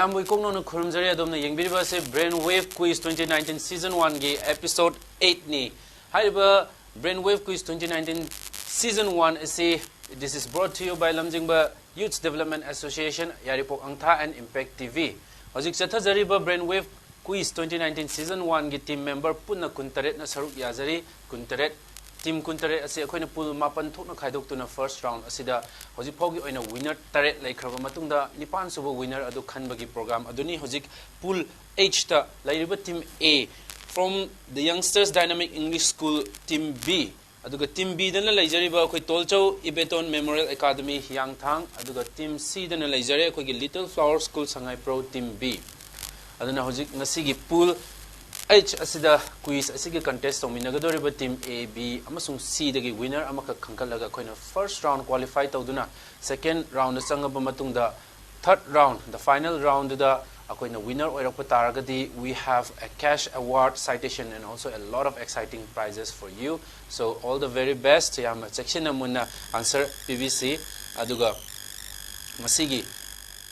Mayam we kong no kurumzari adom na yengbiriba se Brainwave Quiz 2019 Season 1 gi Episode 8 ni. Haiba Brainwave Quiz 2019 Season 1 this is brought to you by Lamjingba Youth Development Association, Yairipok, Angtha and Impact TV. Hojik chatha jariba Brainwave Quiz 2019 Season 1 gi team member punna kuntaret na saruk yazari kuntaret team kuntaret ase akoina pool mapan thokna khaidok tuna first round asida hojik phogi oina winner taret laikhraba matungda nipan suba winner adu khanbagi program aduni hojik pool H ta lairiba team A from the Youngsters Dynamic English School team B aduga team B dana laijariba akoi Tolchau Ibeton Memorial Academy Yangthang aduga team C dana laijare akoi Little Flower School Sangai Pro team B aduna hojik ngasigi pool H asida quiz asigi contest tominagadoriba team A B amasung C dagi winner amaka khangkalaga koina first round qualify tawduna second round sangaba matungda third round the final round da akoina winner oirakpa taragadi we have a cash award citation and also a lot of exciting prizes for you, so all the very best yam section amuna answer PVC aduga masigi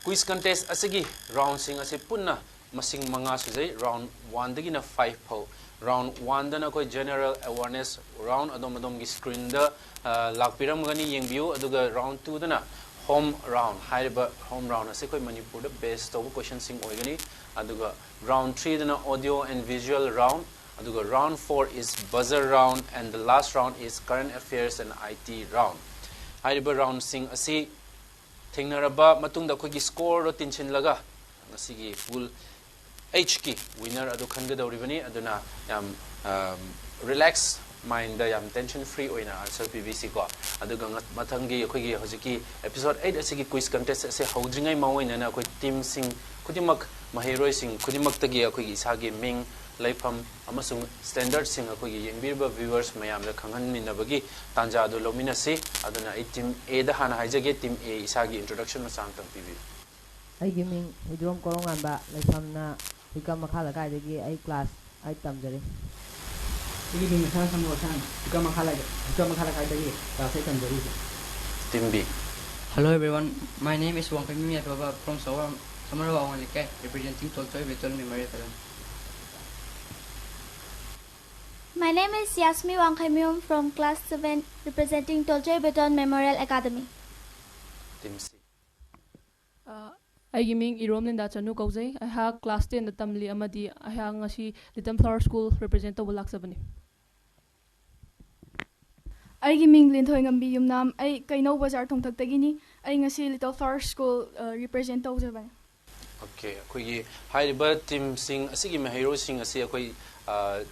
quiz contest asigi round sing ase punna masing manga sujai round 1 dagina 5 pho round 1 dana koi general awareness round adom gi screen da lakpiram gani yengbiu aduga round 2 dana home round haiba home round ase koi Manipur da best of question sing oigani aduga round 3 dana audio and visual round aduga round 4 is buzzer round and the last round is current affairs and IT round haiba round sing ase thingnaraba matungda koi gi score ro tinchin laga ngasigi full H ki winner adu khangadawribani aduna yam relax mind da yam tension free oina answer PVC ko aduga mathangi akogi hojiki episode 8 asigi quiz contest ase haudringai mawoina na akoi team sing kudimak mahiroi sing kudimak tagi akogi isagi ming laifam amasung standard sing akogi yengbirba viewers mayam da khanghan minabagi tanja adu lomina se aduna team A da hana haijage team A isagi introduction ma sang tang PV ai gaming hidrom korongan ba laifamna Hikam makhala kai dagi ai class ai tamjari ini di misal sama orang hikam makhala kai dagi class ai tamjari team B. Hello everyone, my name is Wang Pemi Baba from Samarawa Wanlike, representing Tolchau Ibeton Memorial Academy. My name is Yasmi Wang Khaimium from class 7 representing Tolchau Ibeton Memorial Academy. Team C. I gaming Iromlinda Chanu Kauzai. I have class 10 the Tamli Amadi. I have ngasi Little Flower School representative Laksabani. I gaming Lintoingambi Yumnam. I Kaino Bazar Tongtagini. I ngasi Little Flower School representative. Okay, koi high bird team sing asigi mahiro sing asi koi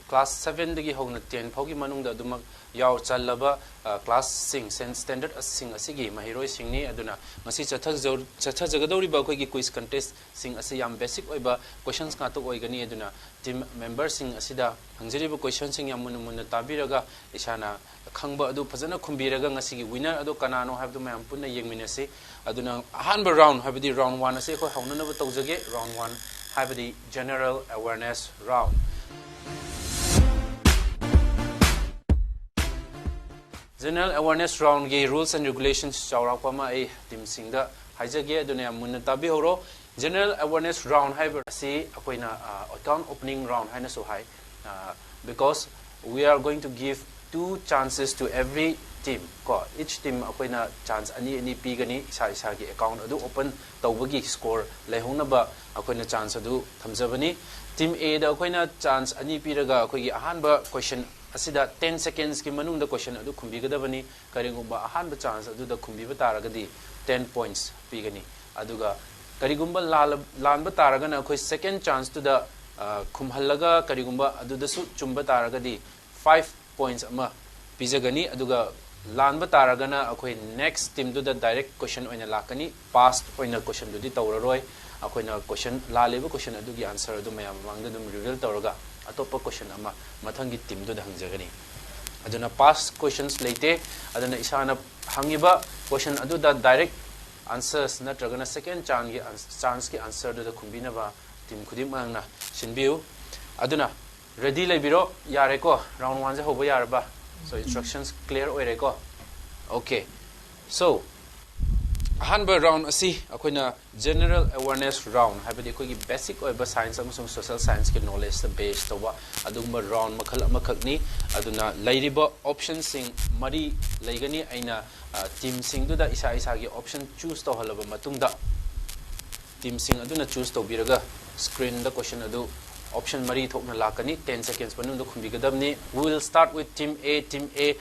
class 7 dagi hogna 10 phogi manung da dumak yaw chalaba class sing sen standard sing asigi mahiro sing ni aduna ngasi chatha jagadori ba koi gi quiz contest sing asi yam basic oiba questions ka to oigani aduna team member sing asida hangjeri ba question sing yam mun tabiraga isana khangba adu phajana khumbiraga ngasi gi winner adu kanano habdu mayam punna yengminasi aduna hanba round habdi round 1 ase ko haunana ba tawjage round 1 habdi general awareness round. General awareness round ge rules and regulations chawrakpa ma ai team singda haijage aduna munna tabi horo general awareness round haiba si akoina account opening round haina so hai because we are going to give 2 chances to every team ko each team akoina chance ani pigani isa gi account adu open tawbagi score leihongna ba akoina chance adu thamjabani team A da akoina chance ani piraga akogi ahanba question asida 10 seconds ki manungda question adu khumbigadabani karigumba ahanba chance adu da khumbiba taragadi 10 points pigani aduga karigumba lanba taragana akoi second chance to the khumhallaga karigumba adu da su chumba taragadi 5 points ama pijagani aduga lanba taragana akoi next team to the direct question oina lakani past oina question du di tawraroi akoina question laliba question adu gi answer adu mayam mangda dum reveal tawraga atopa question ama mathangi team do hangjagani aduna past questions leite aduna isana hangiba question adu da direct answers natragana second chance ki answer do da khumbina ba team khudim angna sinbiu aduna ready lebiro yare ko round 1 je hoba yarba so instructions clear oire ko okay so Ahanba round asi akoina general awareness round habidi akoigi basic oiba science amasung social science ke knowledge the base toba aduma round makhakni aduna lairiba options sing mari laigani aina team sing du da isa gi option choose to halaba matungda team sing aduna choose to biraga screen the question adu option mari thokna lakani 10 seconds panunda khumbigadamni. We will start with team A.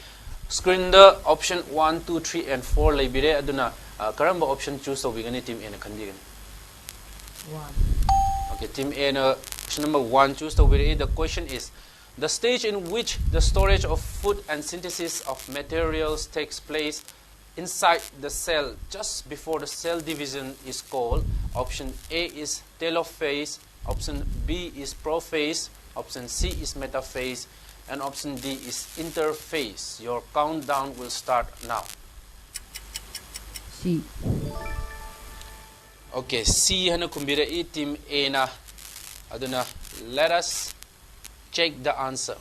Screen the option 1 2 3 and 4 laibire aduna karamba option choose to bigani team A na khanbigani. 1. Okay, team A na option number 1 choose to bigani. The question is the stage in which the storage of food and synthesis of materials takes place inside the cell just before the cell division is called. Option A is telophase, option B is prophase, option C is metaphase, and option D is interphase. Your countdown will start now. C. Okay, C hana kumbira e team A na aduna let us check the answer.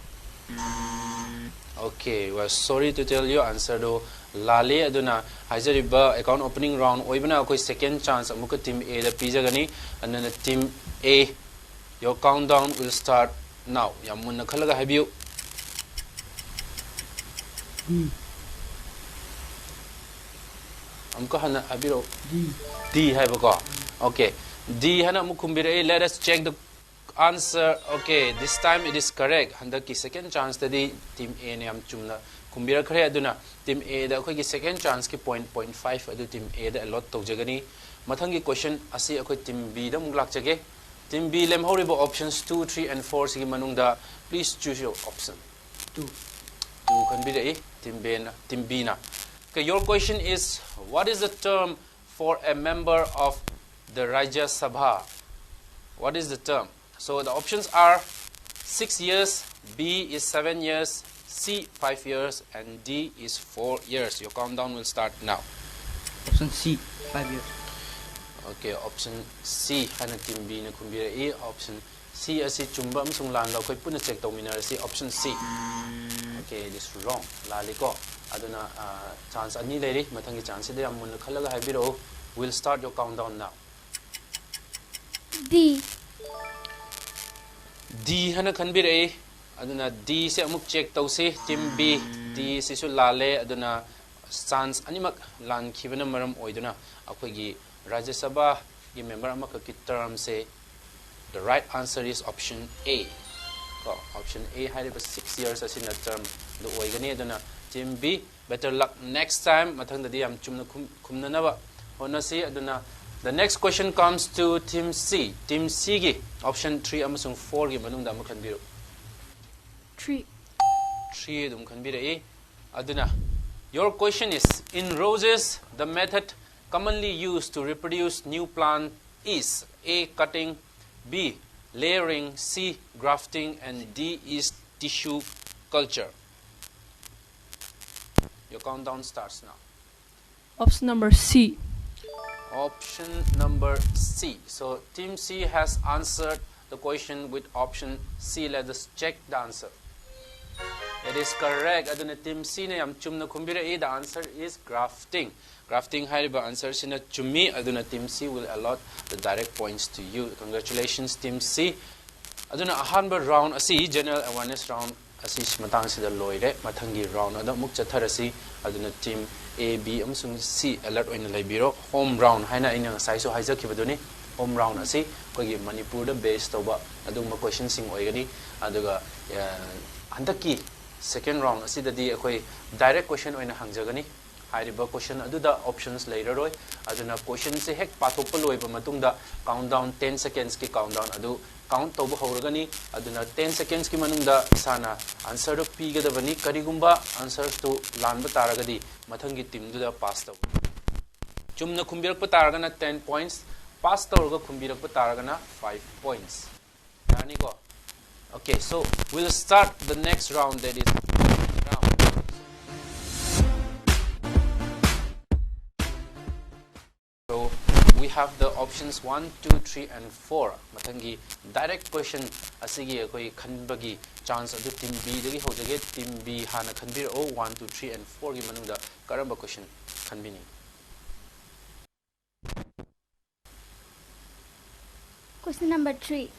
Okay, well sorry to tell you answer do lale aduna hajariba account opening round oibana koi second chance amuka team A da pijagani and then team A, your countdown will start now. Yamunna khalaga habiu. D. Amka hana habiro D habako. Okay, D hana mukumbira. Let us check the answer. Okay, this time it is correct. Handaki second chance tadi team A ne am chumna kumbira khare aduna team A da khoi ki second chance ki 0.5 adu team A da lot tawjagani. Mathangi question asi akhoi team B da muglak jage. Team B lem horibo options 2 3 and 4 sigi manungda please choose your option. 2 can be the team B na. Okay, your question is what is the term for a member of the Rajya Sabha? What is the term? So the options are 6 years, B is 7 years, C 5 years, and D is 4 years. Your countdown will start now. Option C, 5 years. Okay, option C hana team B na kumbira e. Option C asi chumba amsung lan la koi puna check dominar si option C. Okay, this is wrong. Laliko aduna chance ani leri mathangi chance de amun khalaga habiro. We'll start your countdown now. D. D hana khanbira e. Aduna D se amuk check tawse team B. D se su lale aduna chance animak lan khibana maram oiduna akhoi gi Rajya Sabha gi member amaka ki term se the right answer is option A. Option A had 6 years as in a term. The oigani aduna team B. Better luck next time. Mathang dadi am chumna kumna nawa. Honasi aduna. The next question comes to team C. Team C gi option 3 amasung 4 gi manung da makhan biro. 3. 3 dum khan bira e. Aduna. Your question is in roses the method commonly used to reproduce new plant is A cutting, B layering, C grafting, and D is tissue culture. Your countdown starts now. Option number C. Option number C. So team C has answered the question with option C. Let us check the answer. It is correct. Aduna team C ne am chumna kumbira e. The answer is grafting. Grafting hariba answer sina chumi. Aduna team C will allot the direct points to you. Congratulations team C. Aduna ahanba round asi general awareness round asi matang sida loire. Mathangi round ada muk chatharasi. Aduna team A, B amsung C alert oina laibiro. Home round haina ina ngasai so haijakibaduni. Home round asi kogi Manipur da base toba aduma question sing oigani. Aduga handaki second round asi dadi akoi direct question oina hangjagani. Hariba question aduda options later roi aduna question se hek pathokpa loiba matungda countdown 10 seconds ki countdown adu count toba horagani aduna 10 seconds ki manungda isana answer do pigadabani karigumba answers to lanba taragadi mathangi team duda pass taw chumna khumbirakpa taragana 10 points pass tawga khumbirakpa taragana 5 points yani ko. Okay, so we'll start the next round, that is round. So we have the options 1, 2, 3 and 4. Mathangi direct question asigi akoi khanbagi chance adu team B dagi hojage team B hana khanbir o 1, 2, 3 and 4 gi manungda karamba question khanbini. Question number 3.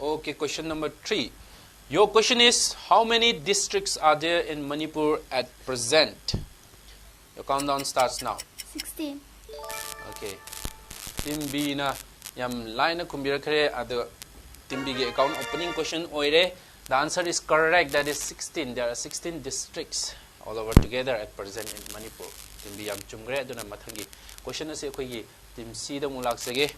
Okay, question number 3. Your question is, how many districts are there in Manipur at present? Your countdown starts now. 16. Okay. Team B na yam line na kumbira kare ado team B ge account opening question oire. The answer is correct. That is 16. There are 16 districts all over together at present in Manipur. Team B yam chumgre aduna mathangi question ase khoi gi team C da mulak sege.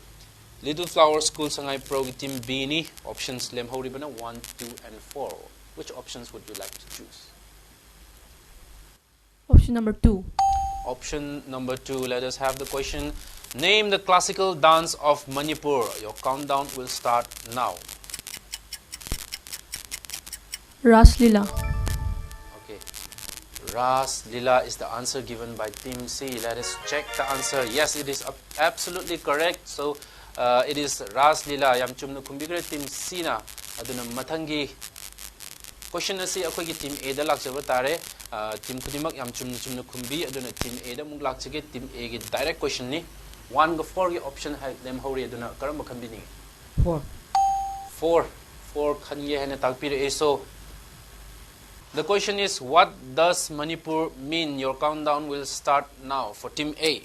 Little Flower School Sangai Pro team B ni options lem hori bana 1, 2 and 4. Which options would you like to choose? Option number 2. Option number 2. Let us have the question. Name the classical dance of Manipur. Your countdown will start now. Ras Lila. Okay. Ras Lila is the answer given by Team C. Let us check the answer. Yes, it is absolutely correct. So it is Ras Lila. Yam chumna kumbigre Team C na aduna mathangi question asi akhoi gi Team A da lakjaba tare. Team Kudimak yam chumna kumbi aduna Team A da mung lakjage Team A gi direct question ni 1 ga 4 gi option ha lem hori aduna karamba khambi ni 4. 4 khanye hena takpire so the question is, what does Manipur mean? Your countdown will start now for Team A.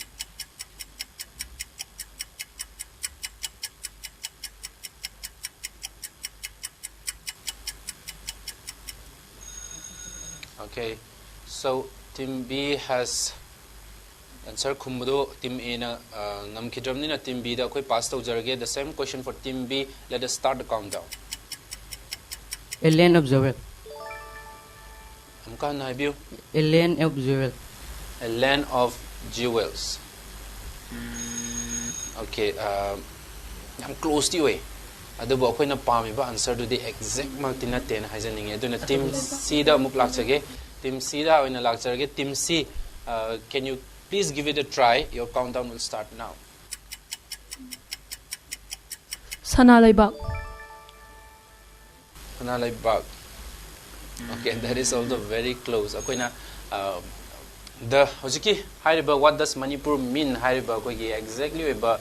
Okay, so Team B has answer kumbudo Team A na namkidramni na Team B da koi pass tawjarage. The same question for Team B. Let us start the countdown. A land of jewel. Amka na view. A land of jewel. A land of jewels. Okay, I'm close to you. Adubo akoy na pami ba answer to the exact mark tinaten haijaninge aduna Team C da muk lakchage. Team C da oina lakchage. Team C, can you please give it a try? Your countdown will start now. Sanalaibak. Sanalaibak. Okay, that is also very close. Akoy na the hojiki hariba what does Manipur mean hariba koi exactly ba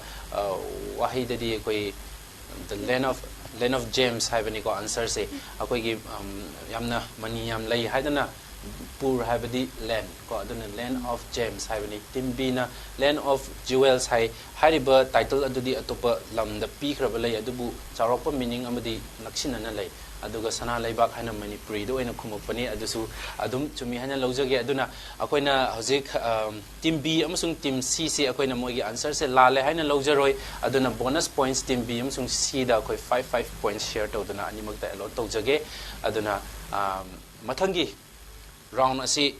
wahi dadi koi the land of James haibani ko answer se akoi gi yamna mani yam lai haidana pur haibadi land ko aduna land of James haibani Team B na land of jewels hai hariba title adudi atopa lam da pi khraba lai adubu charopa meaning amadi naksinana lai aduga sana laibak haina Manipuri do ena khumupani adusu adum chumi haina lojage aduna akoina hojik Team B amasung Team C se akoina moigi answer se lale haina lojaroi aduna bonus points Team B amasung C da akoi 5 points share tawduna animakta allot tawjage aduna mathangi round asi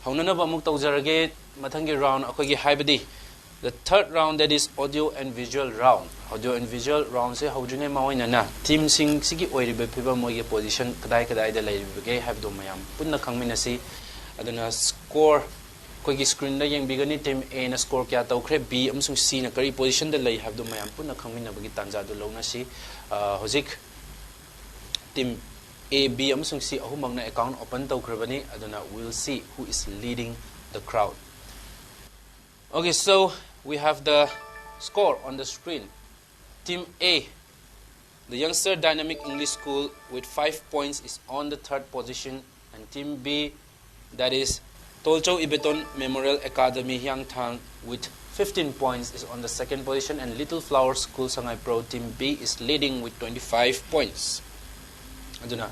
haunana ba muk tawjarage mathangi round akoigi haibadi the third round, that is audio and visual round. Audio and visual round se haujunge maoina na team sing sigi oiribe phiba moige position kadai kadai da laibege habdo mayam punna khangmina si aduna score koigi screen da yeng bigani team A na score kya tawkhre B amsung C na kari position da lai habdo mayam punna khangmina bagi tanja do lona si hojik team A B amsung C ahumang na account open tawkhrebani aduna we'll see who is leading the crowd. Okay, so we have the score on the screen. Team A, the Youngster Dynamic English School with 5 points is on the third position, and Team B, that is Tolcho Ibeton Memorial Academy Yangthang with 15 points is on the second position, and Little Flower School Sangai Pro Team B is leading with 25 points. Aduna,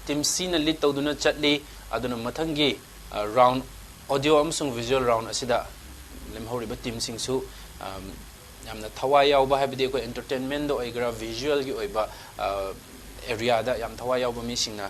Team C na lead tawduna chatli aduna mathangi round audio amsung visual round asida lemhoriba team singsu yamna thawai yawba habidi ko entertainment do oigra visual gi oiba area da yam thawai yawba mi singna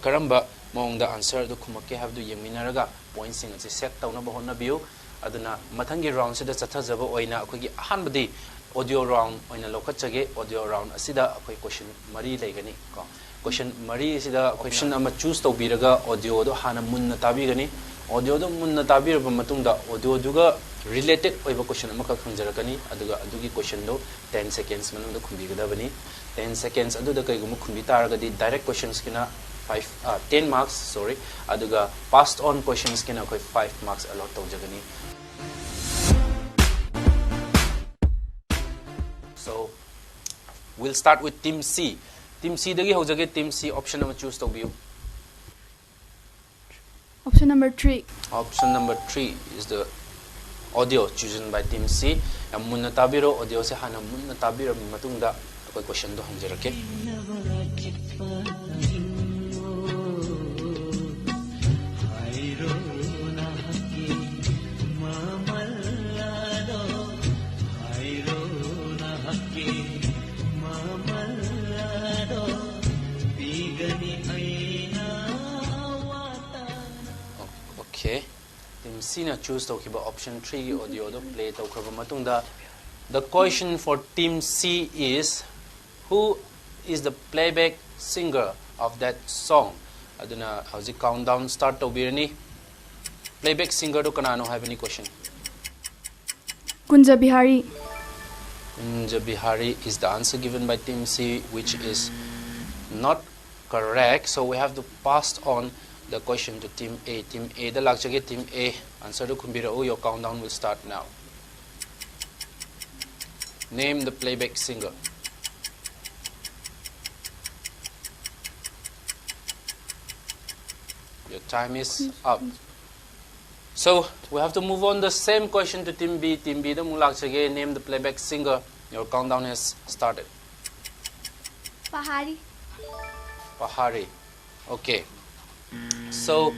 karamba mongda answer do khumake habdu yeminaraga points sing ase set tawna ba honna biu aduna mathangi round sida chathajaba oina akogi ahanbadi audio round oina lokachage audio round asida akoi question mari legani ko question mari sida question ama choose tawbiraga audio do hana munna tabigani audio do munna tabiraba matungda audio duga related oiba question amaka khangjarakani aduga adugi question do 10 seconds manungda khumbigadabani 10 seconds aduda kaigum khumbi taragadi direct questions kina 10 marks sorry aduga passed on questions kina koi 5 marks allot tawjagani. So We'll start with Team C. Team C dagi hojage Team C option number choose to be. Option number 3. Option number 3 is the audio chosen by Team C. Am munna tabiro audio se hana munna tabiro matungda akoi question do hanjarake. Okay, Team C na choose to kiba option 3 audio do play to khaba matungda. The question for Team C is, who is the playback singer of that song? Aduna how's countdown start to birni. Playback singer do kanano have any question? Kunja Bihari. Kunja Bihari is the answer given by Team C, which is not correct. So we have to pass on the question to Team A. Team A, the lakchage Team A. Answer to kumbira. Oh, your countdown will start now. Name the playback singer. Your time is up. So we have to move on the same question to Team B. Team B, the lakchage name the playback singer. Your countdown has started. Pahari. Pahari. Okay. So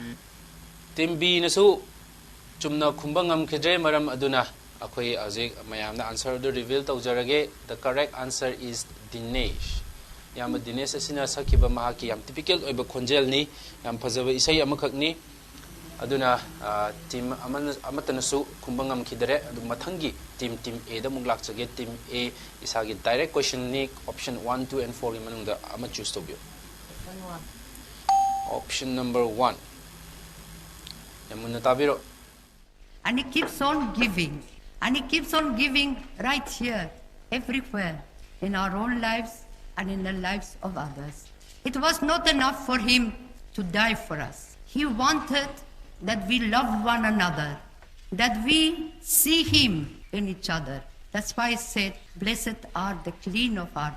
Team B nasu chumna khumbangam khidre maram aduna akhoi ajik mayamna answer do reveal tawjarage. The correct answer is Dinesh. Yam Dinesh asina sakiba mahaki yam typical oiba khonjel ni yam phajaba isai amakhak ni aduna team amatanasu khumbangam khidre adu mathangi team A da mung lakchage. Team A isagi direct question ni option 1 2 and 4 manungda ama choose to be. Option number 1. And he keeps on giving. And he keeps on giving right here, everywhere, in our own lives and in the lives of others. It was not enough for him to die for us. He wanted that we love one another, that we see him in each other. That's why I said, blessed are the clean of heart,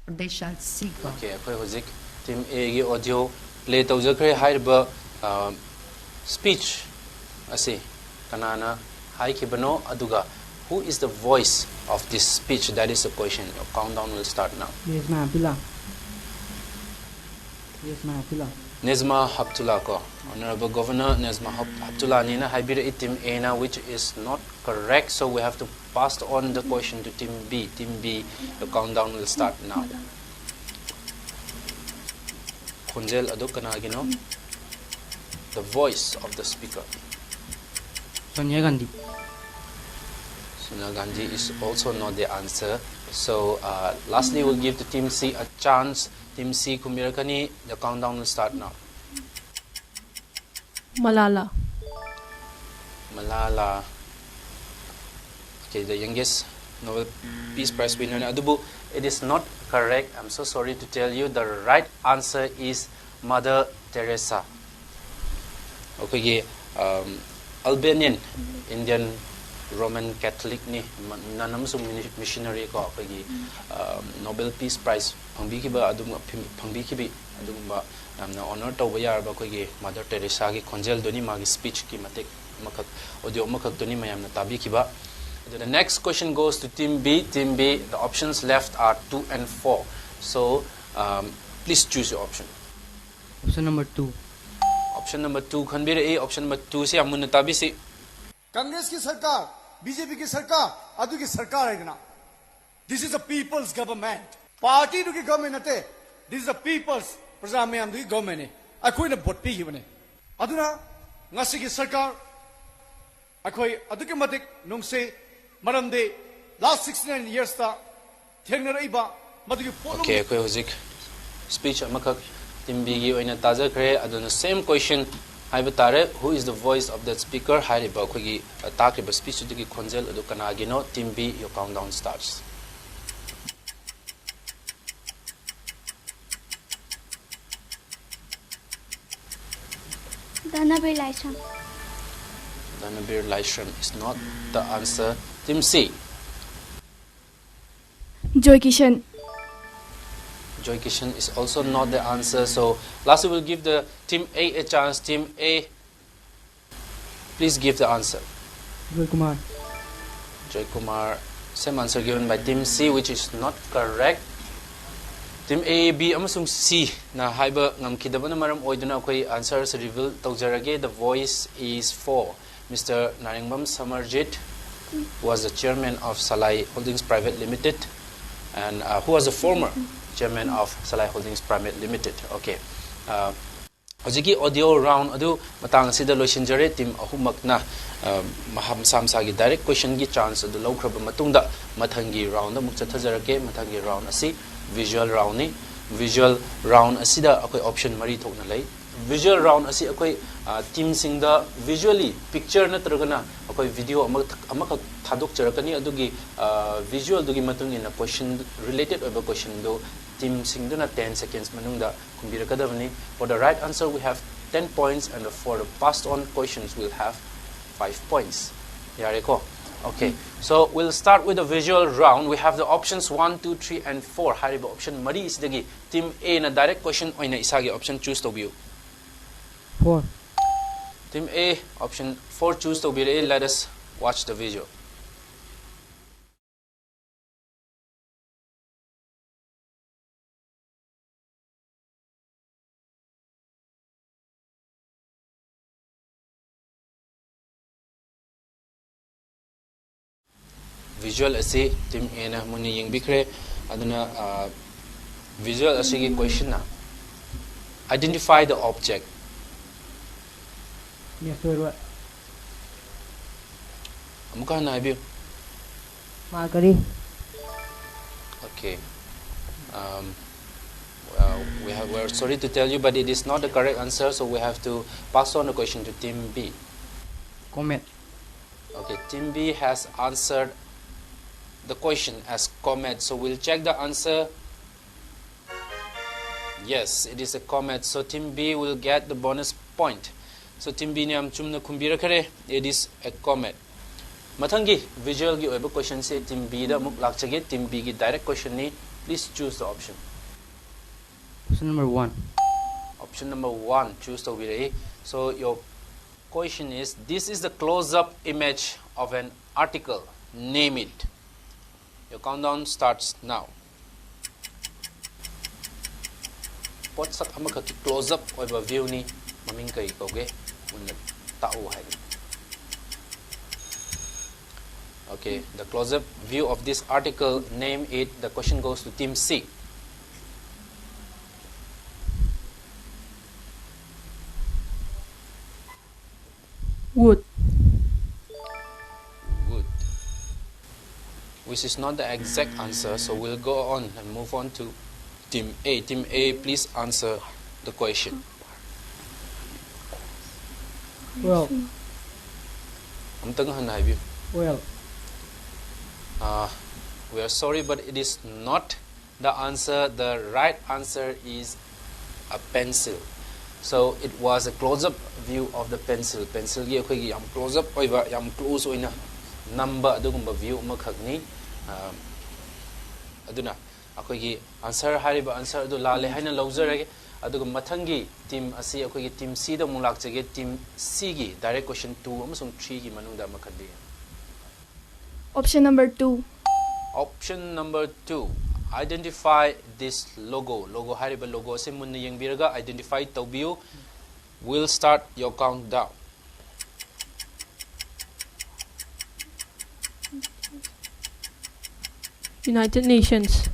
for they shall see God. Okay, Team A audio play tawjakre haiba speech asi kanana hai kibano aduga. Who is the voice of this speech? That is the question. Your countdown will start now. Nezma Abdullah. Nezma Abdullah. Nezma Abdullah ko. Honorable Governor Nezma Abdullah nina haibira Team A na, which is not correct. So we have to pass on the question to Team B. Team B, your countdown will start now. Khunjel adu kanagino. The voice of the speaker. Sonia Gandhi. Sonia Gandhi is also not the answer. So lastly, we'll give to Team C a chance. Team C kumirakani. The countdown will start now. Malala. Malala. Okay, the youngest Nobel Peace Prize winner. Adubu, it is not correct. I'm so sorry to tell you. The right answer is Mother Teresa. Okay, Albanian Indian Roman Catholic ni nanamsum missionary ko okay, Nobel Peace Prize pangbikiba adum pangbikibi adum namna honor to bayar ba ko Mother Teresa gi khonjel doni magi speech ki matek makak audio makak doni mayam na tabikiba. The next question goes to Team B. Team B, the options left are 2 and 4. So please choose your option. Option number 2. Option number 2 khanbir A. Option number 2 se amun tabi se Congress ki sarkar, BJP ki sarkar, adu ki sarkar hai na. This is a people's government. Party ki government ate. This is a people's prajamayam ki government ne. Akoi na vote pi bane. Aduna ngasi ki sarkar akoi adu ki matik nung se maramde last 69 years ta thengna raiba madu ki polong. Okay, akoi hozik speech amakak Team B gi oina taja khre aduna same question. Who is the voice of that speaker? Hairiba khoi takriba speech ki khonjel adu kanagino. Team B, your countdown starts. Dhanabir Laisham. Dhanabir Laisham is not the answer. Team C. Joy Kishan. Joy Kishan is also not the answer. So lastly, we'll give the team A a chance. Team A, please give the answer. Joy Kumar. Joy Kumar. Same answer given by team C, which is not correct. Team A, B, amasung C na haiba ngamkidaba na maram oiduna koi answers reveal tawjarage. The voice is for Mr. Naringbam Samarjit, who was the chairman of Salai Holdings Private Limited, and who was the former chairman of Salai Holdings Private Limited. Okay. Hojiki audio round adu matang sida loisinjare team ahumakna maham samsagi direct question gi chance adu lawkhraba matungda mathangi round amuk chathajarake. Mathangi round asi visual round ni. Visual round asida akoi option mari thokna lei. Visual round asi akoi team singda visually picture natragana akoi video amaka thadok charakani adugi visual dugi matung in a question related over question do team singduna 10 seconds manungda kumbirakadavani. For the right answer we have 10 points, and for the passed on questions we'll have 5 points. Yareko. Okay, so we'll start with the visual round. We have the options 1, 2, 3, and 4. Hariba option Mari is the team A na direct question oina isagi option choose to view. 4. Team A option 4 choose to be. Let us watch the video. Visual asi team A na muni yung bikre aduna visual asi ki question na identify the object. Yes, sir. Amukha na ibig. Markari. Okay. We're sorry to tell you, but it is not the correct answer, so we have to pass on the question to team B. Comet. Okay, team B has answered the question as comet, so we'll check the answer. Yes, it is a comet, so team B will get the bonus point. So team B ni am chumna kumbira kare, it is a comet. Mathangi visual gi oiba question se team B da muk lakchage. Team B gi direct question ni, please choose the option. Option number 1. Option number 1 choose to be. So your question is, this is the close-up image of an article, name it. Your countdown starts now. Pot sak amaka ki close up oiba view ni maming kai koge unna tau hai. Okay, the close up view of this article, name it. The question goes to team C. Wood. Wood. Which is not the exact answer, so we'll go on and move on to team A. Team A, please answer the question. Well. Well. We are sorry, but it is not the answer. The right answer is a pencil. So it was a close-up view of the pencil. Pencil gi akhoi gi yam close-up oiba yam close oina number adugumba view makhakni. Aduna akhoi gi answer hariba answer adu lale haina lawjarage. Aduga mathangi team asi akhoi gi team C da mulak chage. Team C gi direct question 2 amasung 3 gi manungda makhadi. Option number 2. Option number 2. Identify this logo. Logo hariba logo se munna yengbiraga identify tawbiu. We'll start your countdown. United Nations.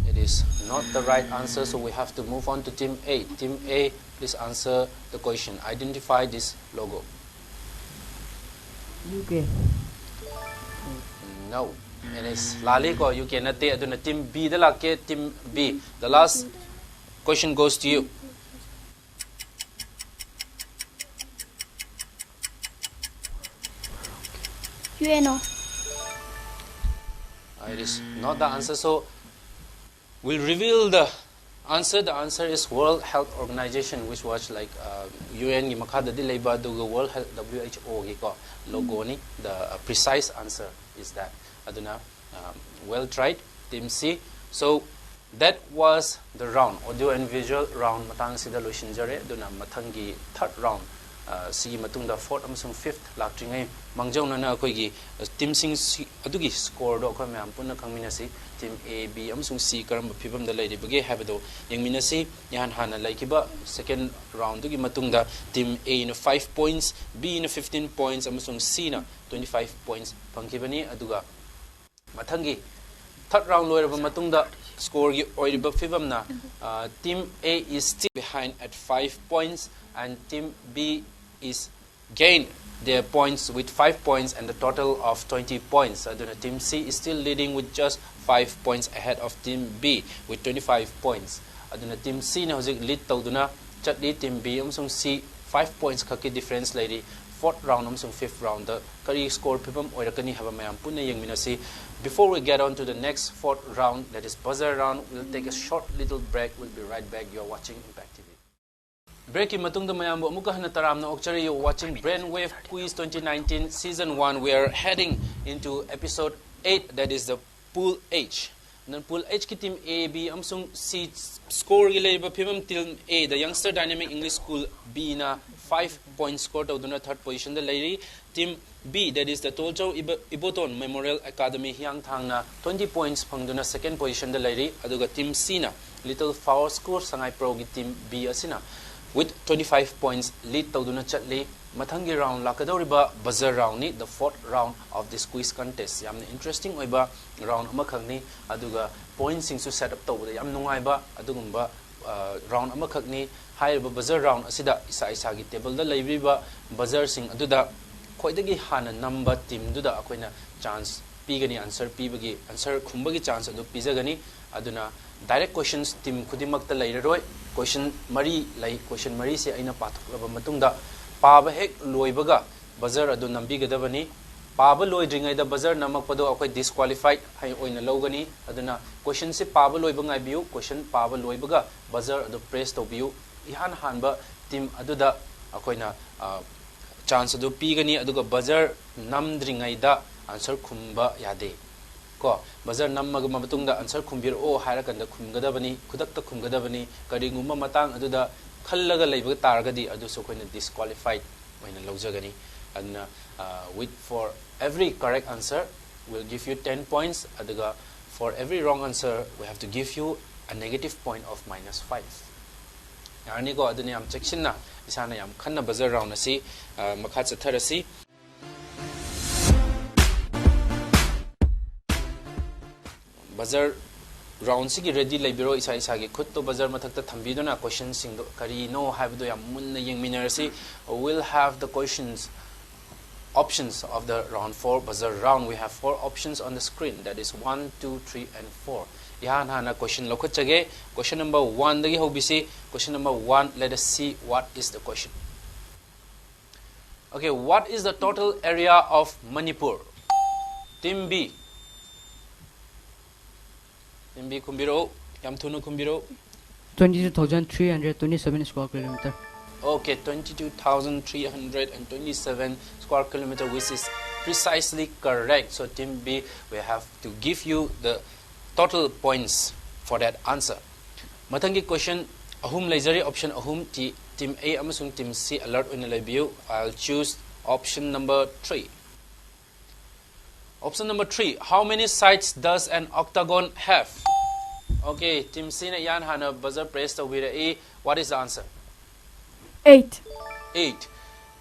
It is not the right answer, so we have to move on to team A. Team A, please answer the question. Identify this logo. UK. No. It is Laliko, you cannot take aduna team B the lake team B. The last question goes to you. UNO. It is not the answer, so we'll reveal the answer. The answer is World Health Organization, which was like UN gi makhada di leiba duga World Health WHO gi ko logo ni. The precise answer is that. Aduna well tried, team C. So that was the round, audio and visual round. Matang sida loishinjare duna mathangi third round. Sigi matungda fourth amasung fifth laktringai mangjawna na akoigi team sing adugi score do akhoi mayam punna khangminasi team A B amasung C karamba phibam da leiribage habado yengminasi yan hana laikiba second round dugi matungda team A in 5 points, B in 15 points amasung C na 25 points phangkibani aduga mathangi third round loiraba matungda score gi oiriba phibam na team A is still behind at 5 points and team B is gained their points with 5 points and a total of 20 points. Team C is still leading with just 5 points ahead of team B with 25 points. Team C na hojik lead tawduna chatli team B amsung C 5 points khaki difference lady. Fourth round amsung fifth round the kari score pipam oirakani haba mayam punna yengminasi. Before we get on to the next fourth round, that is buzzer round, we'll take a short little break. We'll be right back. You're watching Impact TV. Breaking matungda mayambo amuka hana taramna okchari, you're watching Brainwave Quiz 2019 Season 1. We are heading into episode 8, that is the Pool H. Then Pool H ki team A, B, amsung C score gi leiba phimam team A, the Youngster Dynamic English School B na 5 points score tawduna third position da leiri. Team B, that is the Tolchau Iboton Memorial Academy Angtha na 20 points phangduna second position da leiri. Aduga team C na Little Flower School Sangai Pro gi team B asina with 25 points lead tawduna chatli. Mathangi round lakadoriba buzzer round ni, the fourth round of this quiz contest. Yamna interesting oiba round amakhakni aduga points sing su set up tawda yam nungaiba adugumba round amakhakni. Haiba buzzer round asida isa isa gi table da leibiba buzzer sing aduda khoidagi hana number team duda akoina chance pigani answer pibagi answer khumbagi chance adu pijagani. Aduna direct questions team khudimakta leiraroi. Question mari lai question mari se aina pathuklaba matungda Paba hek loibaga buzzer adu nambigadabani. Paba loidringaida buzzer namakpado akwai disqualified hai oina logani. Aduna question se paba loiba ngaibiu, question paba loibaga buzzer adu press tawbiu. Ihan hanba team aduda akoina chance adu pigani. Aduga buzzer namdringaida answer khumba yade ko buzzer nammaga matungda answer khumbir o hairakanda khumgadabani, khudakta khumgadabani. Karingumba matang aduda khallaga leiba targadi adu so koina disqualified oina lojagani. And with for every correct answer we'll give you 10 points. Aduga for every wrong answer we have to give you a negative point of -5. Yani ko aduni am section na isana yam khanna buzzer round asi makha chatharasi. Buzzer round sigi ready laibiro isa isa gi khut to buzzer mathakta thambidona question sing do kari no habdo yam munna yengminarasi. We'll have the questions options of the round 4 buzzer round. We have 4 options on the screen, that is 1 2 3 and 4. Ihan hana question lokhachage. Question number 1 dagi hobisi. Question number 1, let us see what is the question. Okay, what is the total area of Manipur? Team B. Team B kumbiro, yam thunu kumbiro. 22,327 square kilometer. Okay, 22,327 square kilometer, which is precisely correct. So team B, we have to give you the total points for that answer. Mathangi question ahum leizari option ahum team A amasung team C alert oina leibiu. I'll choose option number 3. Option number 3, how many sides does an octagon have? Okay, team C na yan hana buzzer press to with A. What is the answer? 8. 8.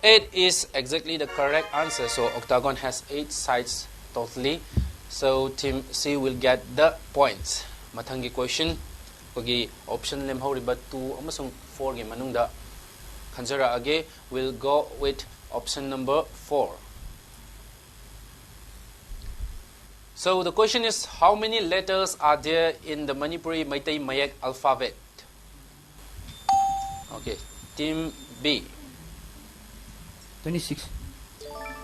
8 is exactly the correct answer. So octagon has 8 sides totally. So team C will get the points. Mathangi question kogi option lem horiba 2 amasung 4 gi manungda khanjara age, we'll go with option number 4. So the question is, how many letters are there in the Manipuri Maitai Mayak alphabet? Okay, team B. 26.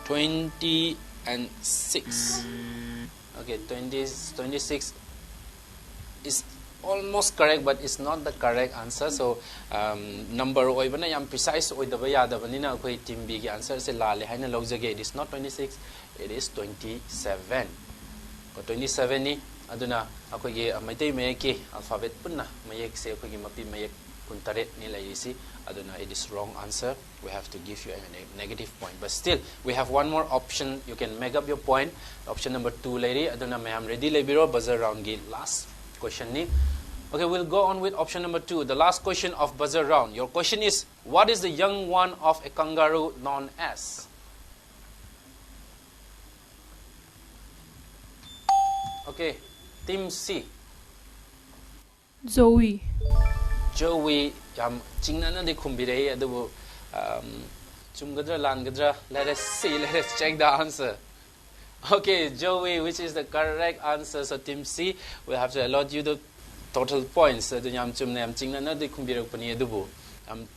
20 and 6. Okay, 26 is almost correct, but it's not the correct answer. So number oibana yam precise oidaba yadabanina akoi team B ki answer se lale haina lojage. It is not 26, it is 27. 27 ni aduna akogi maitai mayeki alphabet punna mayek se akogi mapi mayek kuntaret ni laisi aduna it is wrong answer. We have to give you a negative point, but still we have one more option. You can make up your point. Option number 2 lady aduna mayam ready lebiro buzzer round gi last question ni. Okay, we'll go on with option number 2, the last question of buzzer round. Your question is, what is the young one of a kangaroo known as? Okay, team C. Zoe. Joey, yam chingnana de kumbirei adubu chumgadra langadra. Let us see, let us check the answer. Okay, Joey, which is the correct answer? So team C, we have to allot you the total points. So yam chumna yam chingnana de kumbirak pani adubu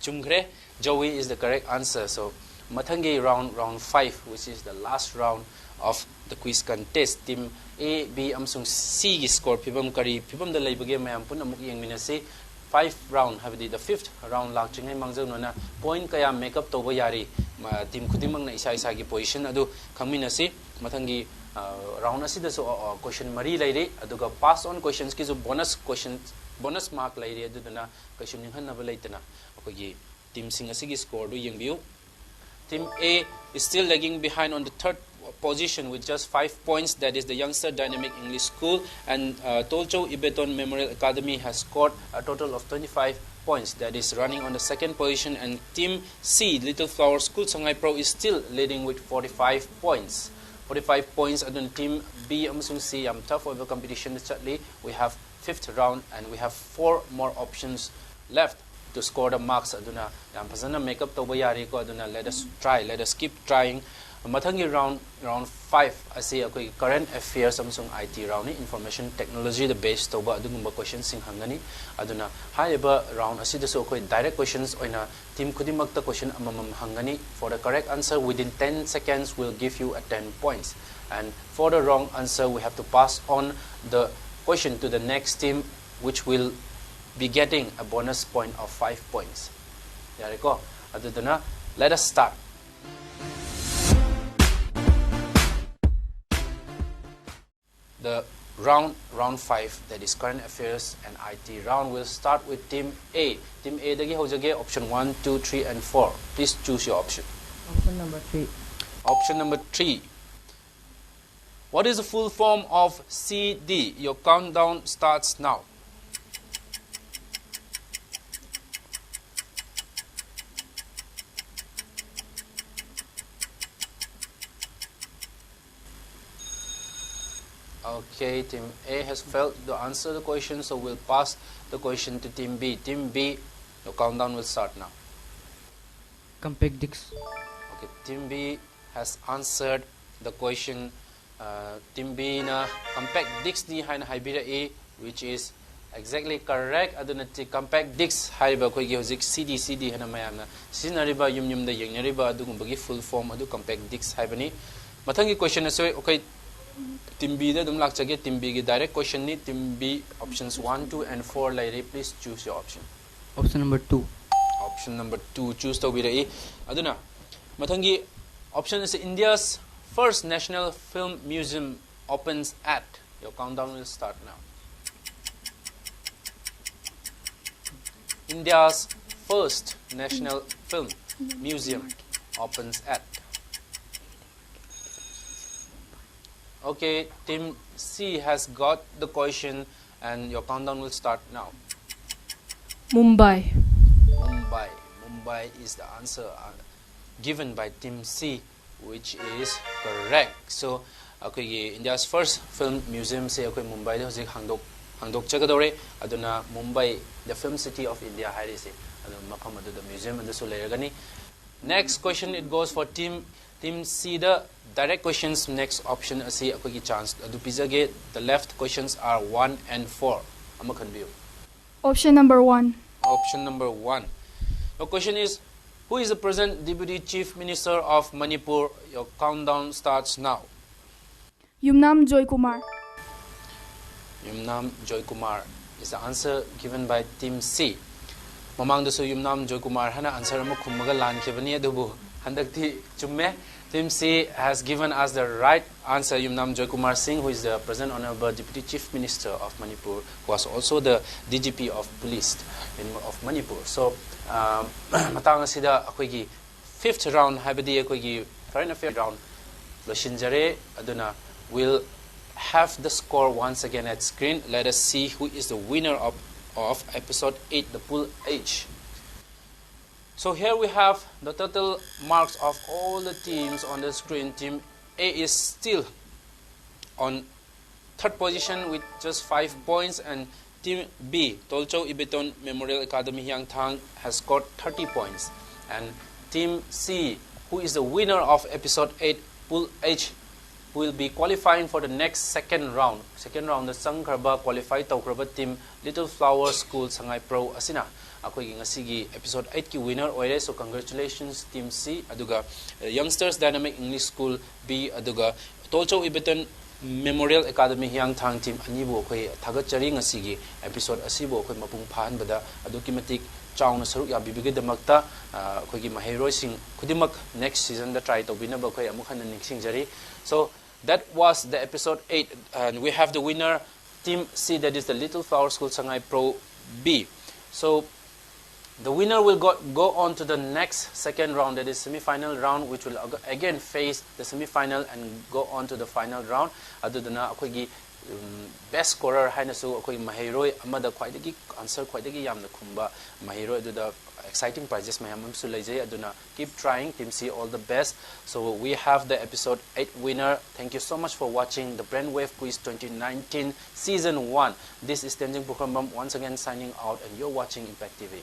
chumgre. Joey is the correct answer. So mathangi round 5, which is the last round of the quiz contest. Team A, B, amsung C gi score pibam kari pibam da laibage mayam pun amuk yengminasi 5 round habidi the 5th round lakchingai mangjau nona point kaya make up toba yari team khudimang na isa isa gi position adu khangminasi mathangi round asida so question mari laire aduga pass on questions ki jo bonus mark laire aduna question ninghan na laitana akogi team sing asigi score du yengbiu. Team A is still lagging behind on the 3rd position with just 5 points. That is the Youngster Dynamic English School, and Tolcho Ibeton Memorial Academy has scored a total of 25 points. That is running on the 2nd position, and Team C, Little Flower School Shanghai Pro, is still leading with 45 points. 45 points. And then Team B, Amsung C, tough over competition. We have 5th round, and we have 4 more options left to score the marks. Aduna yam phasana make up toba yari ko aduna let us keep trying. Mathangi round 5 asi akoi current affairs amsung IT round ni information technology the base toba adugumba questions sing hangani aduna haiba round asi da so akoi direct questions oina team khudimakta question amamam hangani. For the correct answer within 10 seconds we'll give you a 10 points, and for the wrong answer we have to pass on the question to the next team, which will be getting a bonus point of 5 points. Yariko aduduna let us start. The round 5, that is current affairs and IT round, will start with Team A. Team A dagi hojage option 1, 2, 3 and 4. Please choose your option. Option number 3. Option number 3. What is the full form of CD? Your countdown starts now. Okay, Team A has failed to answer the question, so we'll pass the question to Team B. Team B, your countdown will start now. Compact discs. Okay, Team B has answered the question. Team B na compact discs ni haina haibira A, which is exactly correct. Aduna compact discs haiba koi gi hozik CD hana mayamna sinariba yum da yengnariba adugumba full form adu compact discs haibani. Mathangi question asoy okay. Team B da dum lakchage. Team B gi direct question ni. Team B options 1, 2 and 4 laire. Please choose your option. Option number 2. Option number 2 choose to birai aduna mathangi option is India's first national film museum opens at. Your countdown will start now. India's first national film museum opens at. Okay, Team C has got the question, and your countdown will start now. Mumbai. Mumbai is the answer given by Team C, which is correct. So, okay, India's first film museum say okay Mumbai de hojik hangdok chagadore aduna Mumbai, the film city of India hairi se aduna mafam adu the museum and so leragani. Next question, it goes for Team C. The direct questions next option asi akogi chance adu pizage. The left questions are 1 and 4. Amakan view. Option number 1. Option number 1. Your question is, who is the present Deputy Chief Minister of Manipur? Your countdown starts now. Yumnam Joy Kumar. Yumnam Joy Kumar is the answer given by Team C. Mamang daso Yumnam Joy Kumar hana answer mo khummaga lan khebani adubu handakti chumme Team C has given us the right answer. Yumnam Joy Kumar Singh, who is the Present Honorable Deputy Chief Minister of Manipur, who was also the DGP of Police of Manipur. So, matang asida akoigi fifth round habidi akoigi current affairs round loshinjare aduna will have the score once again at screen. Let us see who is the winner of episode 8, the pool H. So here we have the total marks of all the teams on the screen. Team A is still on third position with just 5 points, and Team B, Tolcho Ibeton Memorial Academy Yangthang, has scored 30 points. And Team C, who is the winner of episode 8, pool H, will be qualifying for the next second round. Second round, the Sangkraba qualified Taukraba team Little Flower School Sangai Pro Asina. Ako'y ngasigi episode 8 ki winner oire, so congratulations Team C, aduga Youngsters Dynamic English School B, aduga Tolcho Ibeton Memorial Academy Yangthang team anibo ako'y thagachari ngasigi episode asibo ako'y mapung phahanbada aduki matik chauna saruk yabibigidamakta ako'y mahiroi sing kudimak next season da try tobinaba ako'y amukhan na ningsingjari. So that was the episode 8, and we have the winner, Team C, that is the Little Flower School Sangai Pro B. So the winner will go on to the next second round, that is semi-final round, which will again face the semi-final and go on to the final round. Adudana ako'y best scorer hainasu ako'y mahiroi amada khwaidagi answer khwaidagi yamna khumba mahiroi aduda exciting prizes mayam amsu leijai aduna keep trying. Team C, all the best. So we have the episode 8 winner. Thank you so much for watching the Brainwave Quiz 2019 Season 1. This is Tenzing Pukhrambam once again signing out, and you're watching Impact TV.